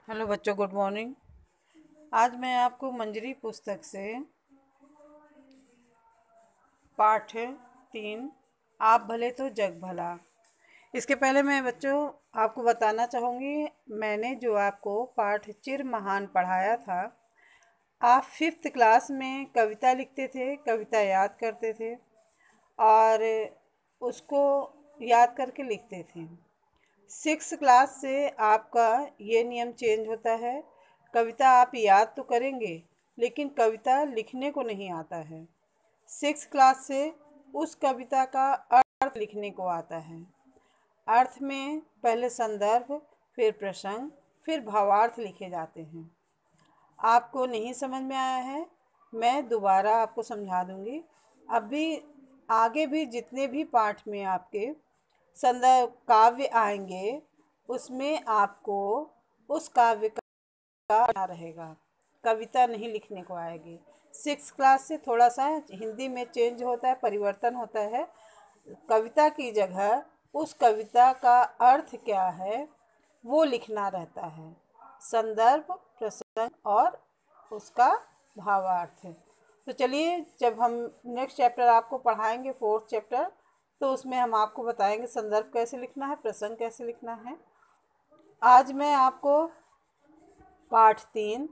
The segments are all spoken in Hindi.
हेलो बच्चों, गुड मॉर्निंग। आज मैं आपको मंजरी पुस्तक से पाठ 3 आप भले तो जग भला। इसके पहले मैं बच्चों आपको बताना चाहूँगी, मैंने जो आपको पाठ चिर महान पढ़ाया था, आप 5th क्लास में कविता लिखते थे, कविता याद करते थे और उसको याद करके लिखते थे। 6th क्लास से आपका ये नियम चेंज होता है, कविता आप याद तो करेंगे लेकिन कविता लिखने को नहीं आता है। 6th क्लास से उस कविता का अर्थ लिखने को आता है। अर्थ में पहले संदर्भ, फिर प्रसंग, फिर भावार्थ लिखे जाते हैं। आपको नहीं समझ में आया है, मैं दोबारा आपको समझा दूंगी। अभी आगे भी जितने भी पाठ में आपके संदर्भ काव्य आएंगे, उसमें आपको उस काव्य का रहेगा, कविता नहीं लिखने को आएगी। 6th क्लास से थोड़ा सा हिंदी में चेंज होता है, परिवर्तन होता है। कविता की जगह उस कविता का अर्थ क्या है वो लिखना रहता है, संदर्भ, प्रसंग और उसका भावार्थ। तो चलिए, जब हम नेक्स्ट चैप्टर आपको पढ़ाएंगे 4th चैप्टर, तो उसमें हम आपको बताएंगे संदर्भ कैसे लिखना है, प्रसंग कैसे लिखना है। आज मैं आपको पाठ 3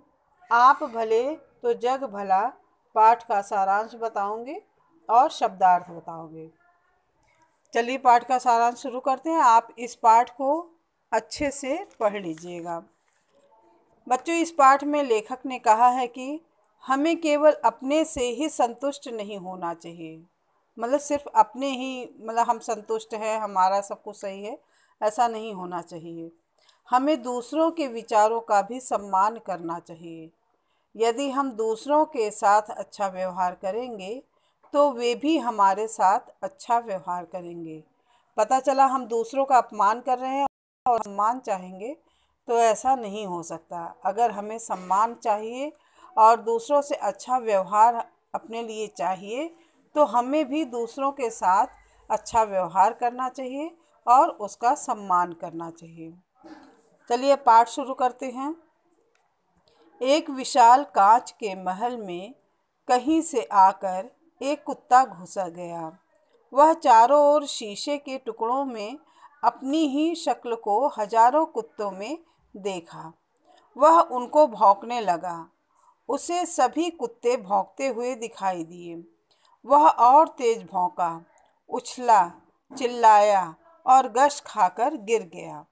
आप भले तो जग भला पाठ का सारांश बताऊंगी और शब्दार्थ बताऊंगी। चलिए पाठ का सारांश शुरू करते हैं। आप इस पाठ को अच्छे से पढ़ लीजिएगा। बच्चों, इस पाठ में लेखक ने कहा है कि हमें केवल अपने से ही संतुष्ट नहीं होना चाहिए। मतलब सिर्फ अपने ही, मतलब हम संतुष्ट हैं, हमारा सब कुछ सही है, ऐसा नहीं होना चाहिए। हमें दूसरों के विचारों का भी सम्मान करना चाहिए। यदि हम दूसरों के साथ अच्छा व्यवहार करेंगे तो वे भी हमारे साथ अच्छा व्यवहार करेंगे। पता चला हम दूसरों का अपमान कर रहे हैं और सम्मान चाहेंगे, तो ऐसा नहीं हो सकता। अगर हमें सम्मान चाहिए और दूसरों से अच्छा व्यवहार अपने लिए चाहिए, तो हमें भी दूसरों के साथ अच्छा व्यवहार करना चाहिए और उसका सम्मान करना चाहिए। चलिए पाठ शुरू करते हैं। एक विशाल कांच के महल में कहीं से आकर एक कुत्ता घुस गया। वह चारों ओर शीशे के टुकड़ों में अपनी ही शक्ल को हजारों कुत्तों में देखा। वह उनको भौंकने लगा। उसे सभी कुत्ते भौंकते हुए दिखाई दिए। वह और तेज भौंका, उछला, चिल्लाया और गश खाकर गिर गया।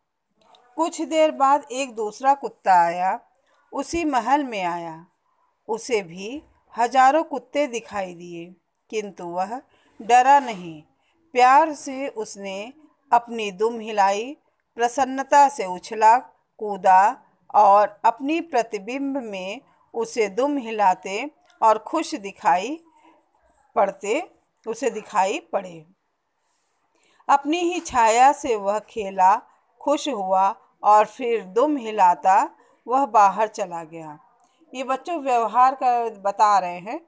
कुछ देर बाद एक दूसरा कुत्ता आया, उसी महल में आया। उसे भी हजारों कुत्ते दिखाई दिए, किंतु वह डरा नहीं। प्यार से उसने अपनी दुम हिलाई, प्रसन्नता से उछला कूदा और अपनी प्रतिबिंब में उसे दुम हिलाते और खुश दिखाई पड़ते उसे दिखाई पड़े। अपनी ही छाया से वह खेला, खुश हुआ और फिर दुम हिलाता वह बाहर चला गया। ये बच्चों व्यवहार का बता रहे हैं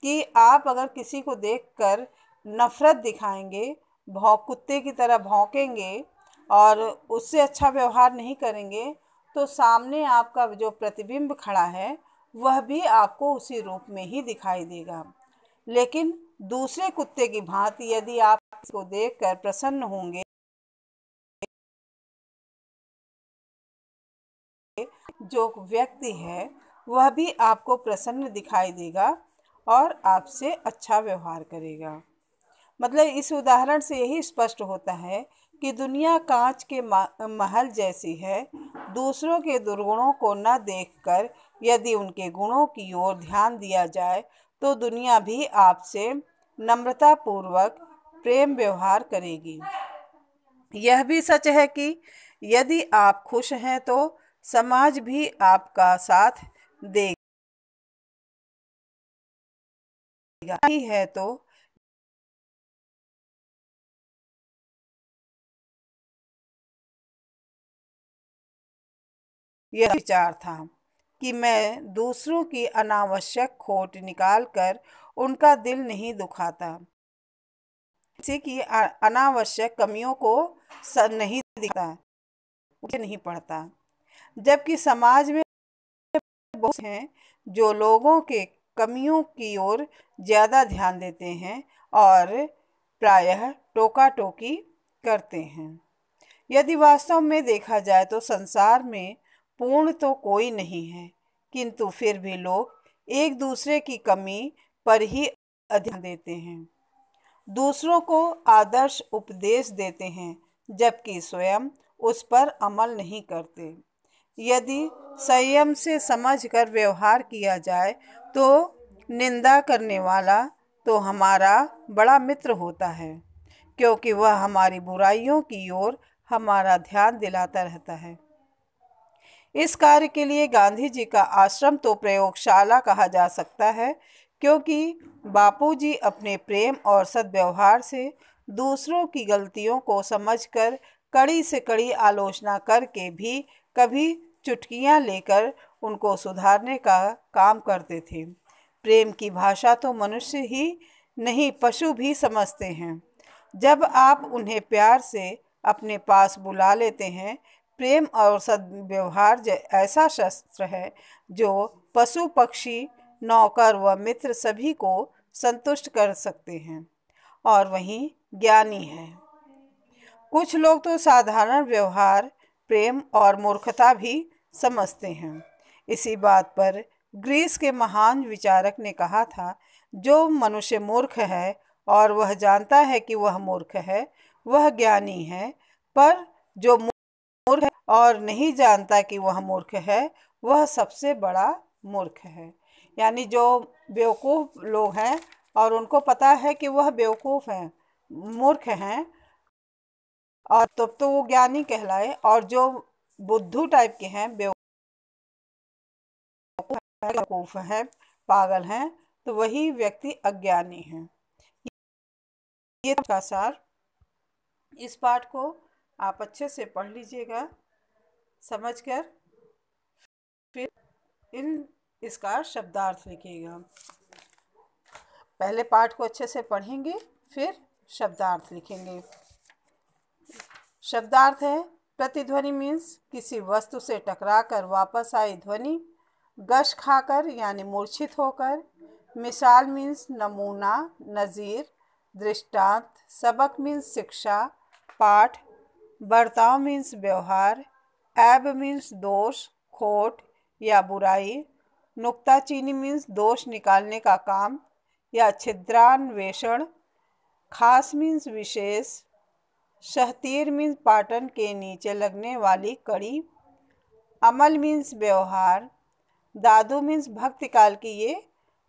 कि आप अगर किसी को देखकर नफरत दिखाएंगे, कुत्ते की तरह भौंकेंगे और उससे अच्छा व्यवहार नहीं करेंगे, तो सामने आपका जो प्रतिबिंब खड़ा है वह भी आपको उसी रूप में ही दिखाई देगा। लेकिन दूसरे कुत्ते की भांति यदि आप इसको देखकर प्रसन्न होंगे, जो व्यक्ति है वह भी आपको प्रसन्न दिखाई देगा और आपसे अच्छा व्यवहार करेगा। मतलब इस उदाहरण से यही स्पष्ट होता है कि दुनिया कांच के महल जैसी है। दूसरों के दुर्गुणों को न देखकर यदि उनके गुणों की ओर ध्यान दिया जाए, तो दुनिया भी आपसे नम्रतापूर्वक प्रेम व्यवहार करेगी। यह भी सच है कि यदि आप खुश हैं तो समाज भी आपका साथ देगा ही है। तो यह विचार था कि मैं दूसरों की अनावश्यक खोट निकालकर उनका दिल नहीं दुखाता, किसी की अनावश्यक कमियों को नहीं दिखता, उसे नहीं पढ़ता। जबकि समाज में बहुत हैं जो लोगों के कमियों की ओर ज़्यादा ध्यान देते हैं और प्रायः टोका टोकी करते हैं। यदि वास्तव में देखा जाए तो संसार में पूर्ण तो कोई नहीं है, किंतु फिर भी लोग एक दूसरे की कमी पर ही ध्यान देते हैं, दूसरों को आदर्श उपदेश देते हैं, जबकि स्वयं उस पर अमल नहीं करते। यदि संयम से समझकर व्यवहार किया जाए तो निंदा करने वाला तो हमारा बड़ा मित्र होता है, क्योंकि वह हमारी बुराइयों की ओर हमारा ध्यान दिलाता रहता है। इस कार्य के लिए गांधी जी का आश्रम तो प्रयोगशाला कहा जा सकता है, क्योंकि बापूजी अपने प्रेम और सद्व्यवहार से दूसरों की गलतियों को समझकर कड़ी से कड़ी आलोचना करके भी कभी चुटकियां लेकर उनको सुधारने का काम करते थे। प्रेम की भाषा तो मनुष्य ही नहीं, पशु भी समझते हैं। जब आप उन्हें प्यार से अपने पास बुला लेते हैं, प्रेम और सद्व्यवहार ऐसा शस्त्र है जो पशु पक्षी, नौकर व मित्र सभी को संतुष्ट कर सकते हैं। और वहीं ज्ञानी है। कुछ लोग तो साधारण व्यवहार, प्रेम और मूर्खता भी समझते हैं। इसी बात पर ग्रीस के महान विचारक ने कहा था, जो मनुष्य मूर्ख है और वह जानता है कि वह मूर्ख है, वह ज्ञानी है, पर जो मूर्ख है और नहीं जानता कि वह मूर्ख है, वह सबसे बड़ा मूर्ख है। यानी जो बेवकूफ़ लोग हैं और उनको पता है कि वह बेवकूफ़ हैं, मूर्ख हैं, और तब तो वो ज्ञानी कहलाए, और जो बुद्धू टाइप के हैं, बेवकूफ़ हैं, पागल हैं, तो वही व्यक्ति अज्ञानी है। ये का सार। इस पाठ को आप अच्छे से पढ़ लीजिएगा, समझकर फिर इसका शब्दार्थ लिखिएगा। पहले पाठ को अच्छे से पढ़ेंगे, फिर शब्दार्थ लिखेंगे। शब्दार्थ है, प्रतिध्वनि मीन्स किसी वस्तु से टकराकर वापस आई ध्वनि। गश खाकर यानी मूर्छित होकर। मिसाल मीन्स नमूना, नज़ीर, दृष्टांत। सबक मीन्स शिक्षा, पाठ। बर्ताव मीन्स व्यवहार। ऐब मीन्स दोष, खोट या बुराई। नुक्ताचीनी मीन्स दोष निकालने का काम या छिद्रान्वेषण। खास मीन्स विशेष। शहतीर मीन्स पाटन के नीचे लगने वाली कड़ी। अमल मीन्स व्यवहार। दादू मीन्स भक्तिकाल की, ये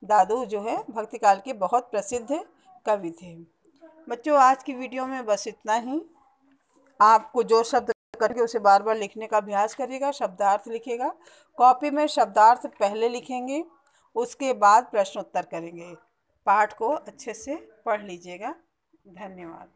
दादू जो है भक्तिकाल के बहुत प्रसिद्ध कवि थे। बच्चों, आज की वीडियो में बस इतना ही। आपको जो शब्द करके उसे बार बार लिखने का अभ्यास करिएगा, शब्दार्थ लिखिएगा। कॉपी में शब्दार्थ पहले लिखेंगे, उसके बाद प्रश्नोत्तर करेंगे। पाठ को अच्छे से पढ़ लीजिएगा। धन्यवाद।